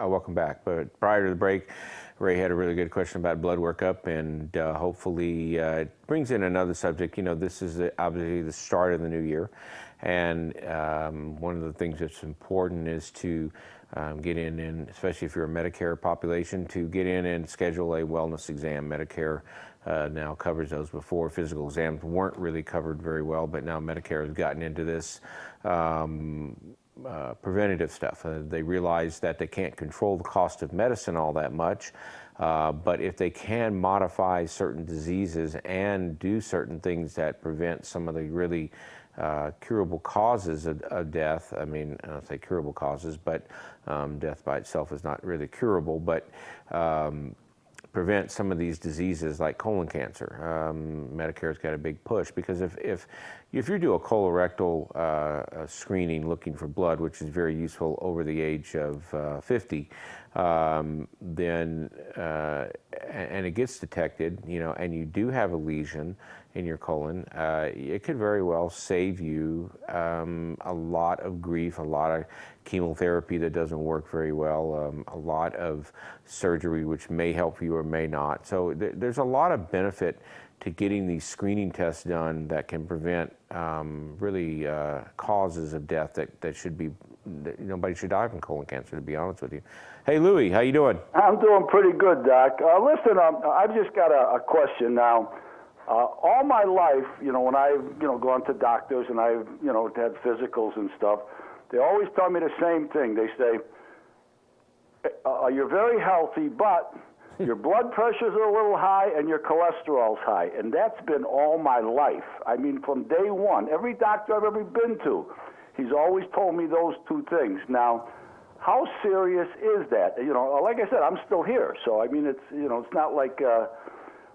Welcome back. But prior to the break, Ray had a really good question about blood workup, and hopefully it brings in another subject. You know, this is obviously the start of the new year, and one of the things that's important is to get in, and especially if you're a Medicare population, to get in and schedule a wellness exam. Medicare now covers those. Before, physical exams weren't really covered very well, but now Medicare has gotten into this. Preventative stuff. They realize that they can't control the cost of medicine all that much, but if they can modify certain diseases and do certain things that prevent some of the really curable causes of death, I mean, I don't say curable causes, but death by itself is not really curable, but prevent some of these diseases like colon cancer. Medicare's got a big push because if you do a colorectal screening looking for blood, which is very useful over the age of 50, then and it gets detected, you know, and you do have a lesion in your colon, it could very well save you a lot of grief, a lot of chemotherapy that doesn't work very well, a lot of surgery which may help you or may not. So there's a lot of benefit to getting these screening tests done that can prevent really causes of death that should be, nobody should die from colon cancer, to be honest with you. Hey, Louie, how you doing? I'm doing pretty good, Doc. Listen, I've just got a question now. All my life, you know, when I've, you know, gone to doctors and I've, you know, had physicals and stuff, they always tell me the same thing. They say, you're very healthy, but your blood pressures are a little high and your cholesterol's high. And that's been all my life. I mean, from day one, every doctor I've ever been to, he's always told me those two things. Now, how serious is that? You know, like I said, I'm still here. So, I mean, it's, you know, it's not like,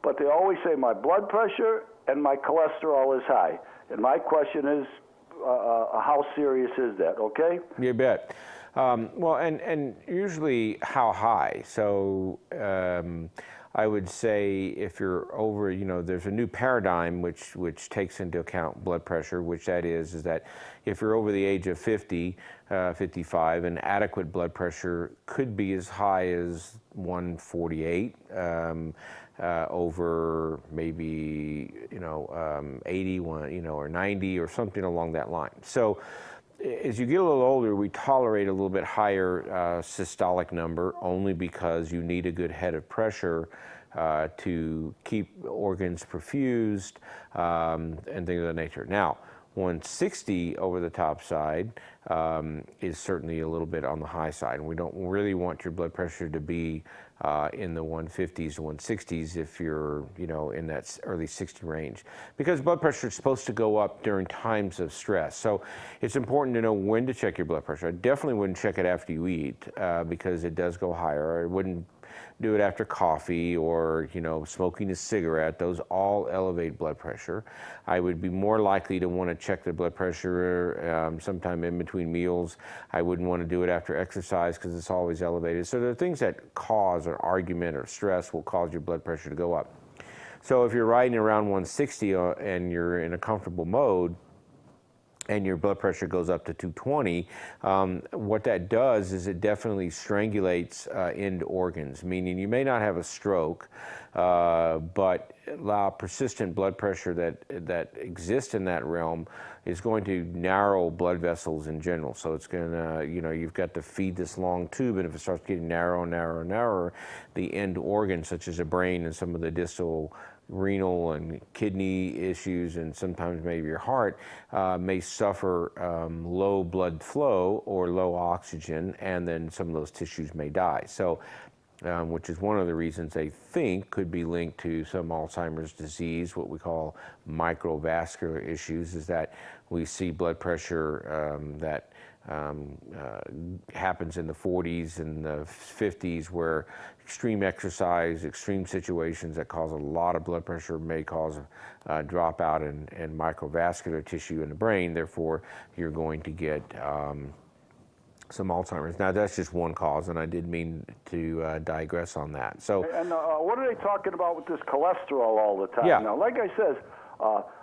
but they always say my blood pressure and my cholesterol is high. And my question is, how serious is that, okay? You bet. Well, and usually how high? So I would say if you're over, you know, there's a new paradigm which takes into account blood pressure, which that is that if you're over the age of 50, 55, an adequate blood pressure could be as high as 148 over maybe, you know, 81, you know, or 90 or something along that line. So as you get a little older, we tolerate a little bit higher systolic number only because you need a good head of pressure to keep organs perfused and things of that nature. Now, 160 over the top side is certainly a little bit on the high side, and we don't really want your blood pressure to be in the 150s to 160s if you're, you know, in that early 60 range, because blood pressure is supposed to go up during times of stress. So it's important to know when to check your blood pressure. I definitely wouldn't check it after you eat because it does go higher. I wouldn't do it after coffee or, you know, smoking a cigarette. Those all elevate blood pressure. I would be more likely to want to check the blood pressure sometime in between meals. I wouldn't want to do it after exercise because it's always elevated. So there are things that cause an argument or stress will cause your blood pressure to go up. So if you're riding around 160 and you're in a comfortable mode, and your blood pressure goes up to 220, what that does is it definitely strangulates end organs, meaning you may not have a stroke, but persistent blood pressure that exists in that realm is going to narrow blood vessels in general. So it's going to, you know, you've got to feed this long tube, and if it starts getting narrower, the end organs, such as the brain and some of the distal renal and kidney issues, and sometimes maybe your heart, may suffer low blood flow or low oxygen, and then some of those tissues may die. So, which is one of the reasons they think could be linked to some Alzheimer's disease, what we call microvascular issues, is that we see blood pressure that happens in the 40s and the 50s, where extreme exercise, extreme situations that cause a lot of blood pressure may cause a dropout in microvascular tissue in the brain. Therefore, you're going to get some Alzheimer's. Now, that's just one cause, and I did mean to digress on that. So, and what are they talking about with this cholesterol all the time? Yeah. Now, like I said,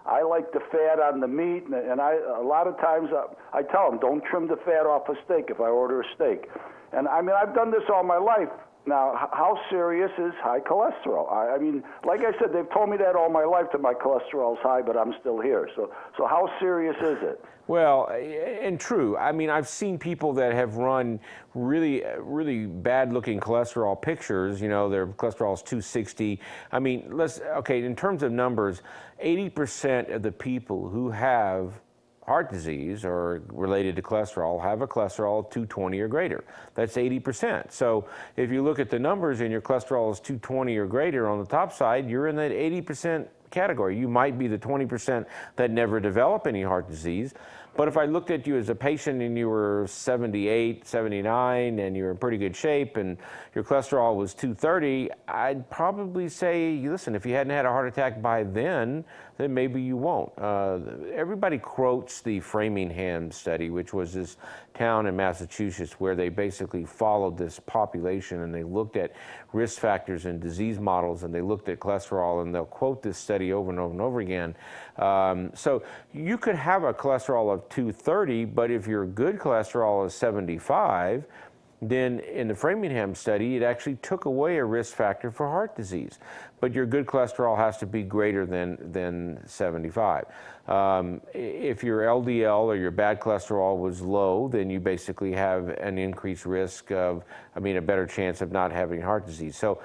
I like the fat on the meat, and a lot of times I tell them, don't trim the fat off a steak if I order a steak. And I mean, I've done this all my life. Now, how serious is high cholesterol? I mean, like I said, they've told me that all my life, that my cholesterol's high, but I'm still here. So how serious is it? Well, and true. I mean, I've seen people that have run really bad-looking cholesterol pictures. You know, their cholesterol's 260. I mean, okay, in terms of numbers, 80% of the people who have heart disease or related to cholesterol have a cholesterol of 220 or greater. That's 80%. So if you look at the numbers and your cholesterol is 220 or greater on the top side, you're in that 80% category. You might be the 20% that never develop any heart disease. But if I looked at you as a patient and you were 78, 79, and you're in pretty good shape and your cholesterol was 230, I'd probably say, listen, if you hadn't had a heart attack by then maybe you won't. Everybody quotes the Framingham study, which was this town in Massachusetts where they basically followed this population and they looked at risk factors and disease models and they looked at cholesterol, and they'll quote this study over and over and over again. So you could have a cholesterol of 230, but if your good cholesterol is 75, then in the Framingham study, it actually took away a risk factor for heart disease. But your good cholesterol has to be greater than 75. If your LDL or your bad cholesterol was low, then you basically have an increased risk of, a better chance of not having heart disease. So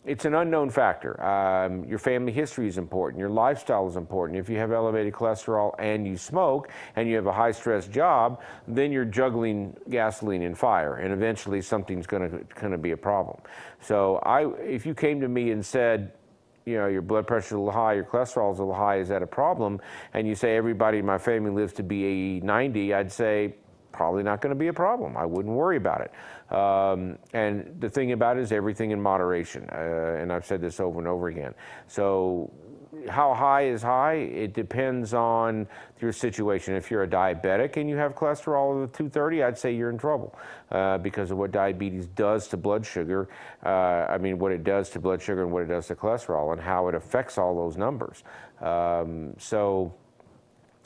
it's an unknown factor. Your family history is important. Your lifestyle is important. If you have elevated cholesterol and you smoke and you have a high-stress job, then you're juggling gasoline and fire, and eventually something's going to be a problem. So if you came to me and said, you know, your blood pressure is a little high, your cholesterol is a little high, is that a problem? And you say everybody in my family lives to be 90, I'd say, probably not going to be a problem. I wouldn't worry about it. And the thing about it is everything in moderation. And I've said this over and over again. So how high is high? It depends on your situation. If you're a diabetic and you have cholesterol of 230, I'd say you're in trouble because of what diabetes does to blood sugar. What it does to blood sugar and what it does to cholesterol and how it affects all those numbers. So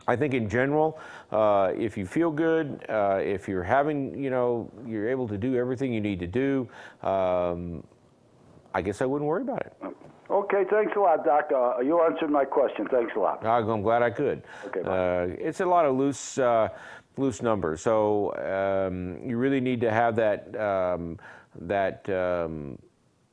I think in general, if you feel good, if you're having, you're able to do everything you need to do, I guess I wouldn't worry about it. Okay, thanks a lot, Doc. You answered my question. Thanks a lot. I'm glad I could. Okay, bye. It's a lot of loose numbers, so you really need to have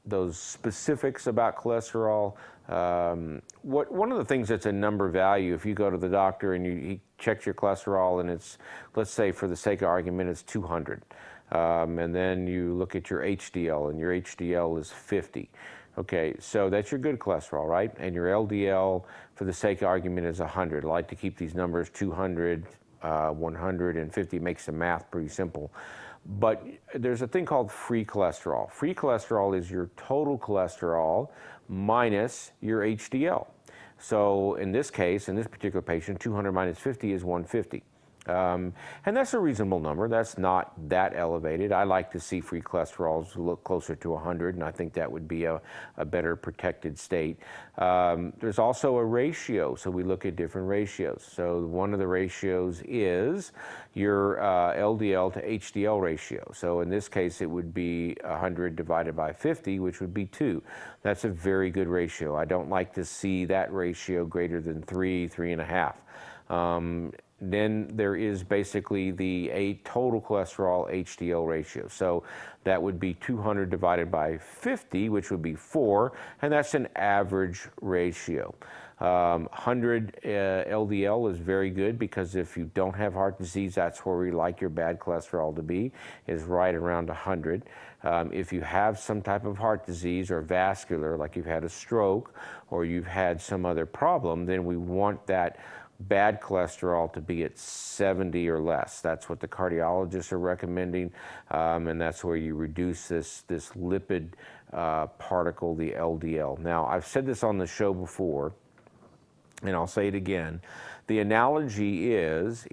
those specifics about cholesterol. One of the things that's a number value, if you go to the doctor and he checks your cholesterol and it's, let's say for the sake of argument, it's 200. And then you look at your HDL and your HDL is 50. Okay, so that's your good cholesterol, right? And your LDL, for the sake of argument, is 100. I like to keep these numbers 200, 150, makes the math pretty simple. But there's a thing called free cholesterol. Free cholesterol is your total cholesterol minus your HDL. So in this case, in this particular patient, 200 minus 50 is 150. And that's a reasonable number. That's not that elevated. I like to see free cholesterols look closer to 100, and I think that would be a better protected state. There's also a ratio, so we look at different ratios. So one of the ratios is your LDL to HDL ratio. So in this case, it would be 100 divided by 50, which would be 2. That's a very good ratio. I don't like to see that ratio greater than 3, 3.5. Then there is basically the total cholesterol HDL ratio. So that would be 200 divided by 50, which would be 4, and that's an average ratio. 100 LDL is very good because if you don't have heart disease, that's where we like your bad cholesterol to be, is right around 100. If you have some type of heart disease or vascular, like you've had a stroke or you've had some other problem, then we want that bad cholesterol to be at 70 or less. That's what the cardiologists are recommending, and that's where you reduce this lipid particle, the LDL. Now, I've said this on the show before, and I'll say it again. The analogy is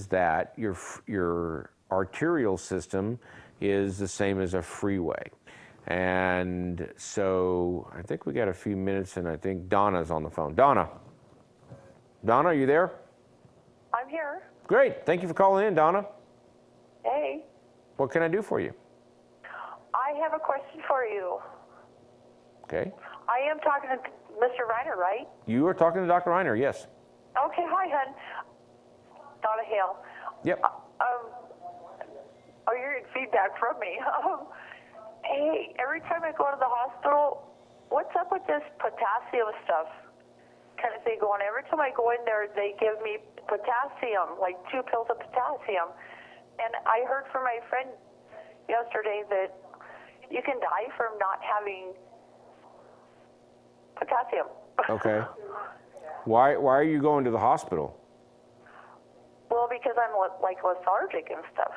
that your arterial system is the same as a freeway. And so I think we got a few minutes, and I think Donna's on the phone. Donna, are you there? I'm here. Great. Thank you for calling in, Donna. Hey. What can I do for you? I have a question for you. Okay. I am talking to Mr. Reiner, right? You are talking to Dr. Reiner, yes. Okay, hi, hon. Donna Hale. Yep. Oh, you're getting feedback from me. Hey, every time I go to the hospital, what's up with this potassium stuff kind of thing going? Every time I go in there, they give me potassium, like 2 pills of potassium. And I heard from my friend yesterday that you can die from not having potassium. Okay. Why are you going to the hospital? Well, because I'm like lethargic and stuff.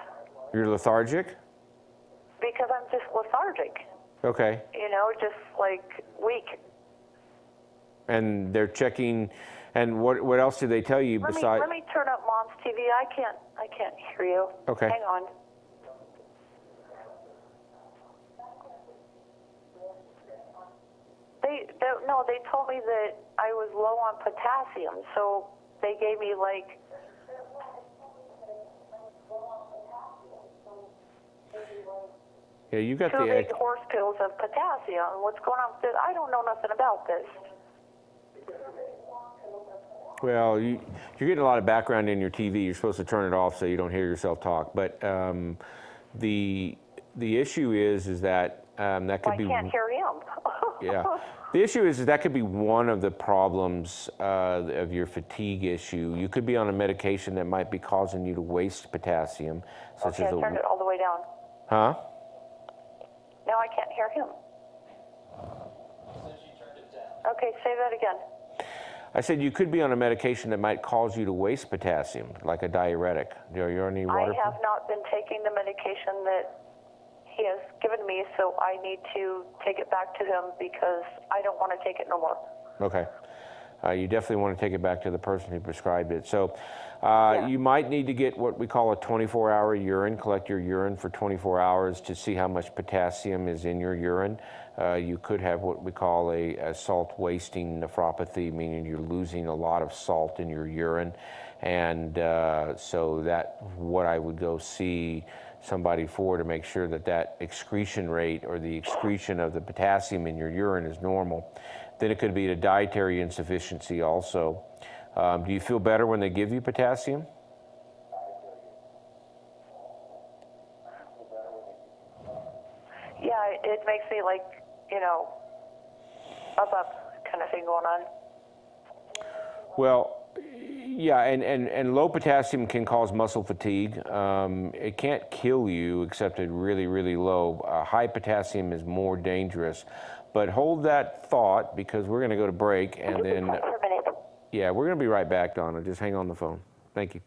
You're lethargic? Because I'm just lethargic. Okay. You know, just like weak. And they're checking, and what else do they tell you besides? Let me turn up Mom's TV. I can't hear you. Okay. Hang on. They told me that I was low on potassium, so they gave me like. Yeah, you got 2 the big horse pills of potassium. What's going on with this? I don't know nothing about this. Well, you're getting a lot of background in your TV. You're supposed to turn it off so you don't hear yourself talk. But the issue is that that could be. I can't hear him. Yeah. The issue is that could be one of the problems of your fatigue issue. You could be on a medication that might be causing you to waste potassium, such Okay, as I turned it all the way down. Huh? Now I can't hear him. Okay, say that again. I said you could be on a medication that might cause you to waste potassium, like a diuretic. Are you on any water? I have not been taking the medication that he has given me, so I need to take it back to him because I don't want to take it no more. Okay. You definitely want to take it back to the person who prescribed it. So you might need to get what we call a 24-hour urine, collect your urine for 24 hours to see how much potassium is in your urine. You could have what we call a salt wasting nephropathy, meaning you're losing a lot of salt in your urine. And so that's what I would go see somebody for, to make sure that that excretion rate or the excretion of the potassium in your urine is normal. Then it could be a dietary insufficiency also. Do you feel better when they give you potassium? Yeah, it makes me like, you know, up kind of thing going on. Well, yeah, and low potassium can cause muscle fatigue. It can't kill you except at really, really low. High potassium is more dangerous. But hold that thought, because we're going to go to break, and then, yeah, we're going to be right back, Donna. Just hang on the phone. Thank you.